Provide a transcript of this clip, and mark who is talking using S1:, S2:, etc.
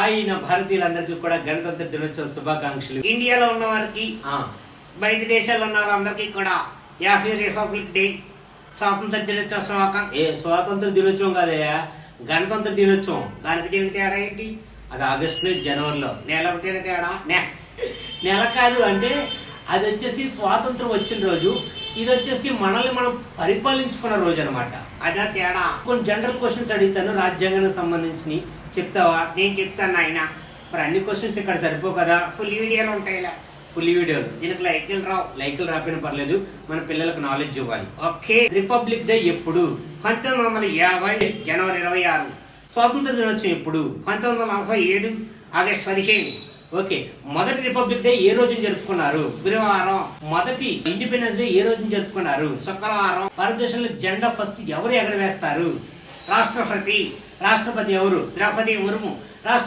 S1: Hi నా భారతీయులందరికీ కూడా గణతంత్ర దినోత్సవ శుభాకాంక్షలు.
S2: ఇండియాలో ఉన్న వారికి బయట దేశాల్లో ఉన్న వాళ్ళందరికీ కూడా హ్యాపీ రిపబ్లిక్ డే స్వాతంత్ర దినోత్సవ శుభాకాంక్షలు.
S1: స్వాతంత్ర దినోత్సవం కాదయ్యా, గణతంత్ర దినోత్సవం.
S2: దానికి దీనికి తేడా ఏంటి?
S1: అది ఆగస్టులో జనవరిలో.
S2: నెల ఒకటి తేడా.
S1: నెల కాదు, అంటే అది వచ్చేసి స్వాతంత్రం వచ్చిన రోజు, ఇది వచ్చేసి మనల్ని మనం పరిపాలించుకున్న రోజు అనమాట.
S2: అదే తేడా.
S1: కొన్ని జనరల్ క్వశ్చన్స్ అడుగుతాను రాజ్యాంగానికి సంబంధించి, చెప్తావా?
S2: నేను చెప్తాను ఆయన.
S1: మరి అన్ని క్వశ్చన్స్ ఇక్కడ సరిపో కదా,
S2: ఫుల్ వీడియోలు ఉంటాయిలా.
S1: ఫుల్ వీడియోలు.
S2: దీనికి లైకులు రావు.
S1: లైకులు రాకపోయినా పర్లేదు, మన పిల్లలకు నాలెడ్జ్ ఇవ్వాలి.
S2: ఓకే.
S1: రిపబ్లిక్ డే ఎప్పుడు?
S2: 1950 జనవరి 26.
S1: స్వాతంత్ర దినోత్సవం ఎప్పుడు?
S2: 1947 ఆగస్టు 15.
S1: ఓకే. మొదటి రిపబ్లిక్ డే ఏ రోజున జరుపుకున్నారు?
S2: గురువారం.
S1: మొదటి ఇండిపెండెన్స్ డే ఏ రోజున జరుపుకున్నారు?
S2: శుక్రవారం.
S1: భారతదేశంలో జెండా ఫస్ట్ ఎవరు ఎగరవేస్తారు?
S2: రాష్ట్రపతి.
S1: రాష్ట్రపతి ఎవరు?
S2: ద్రౌపది ముర్ము.
S1: రాష్ట్ర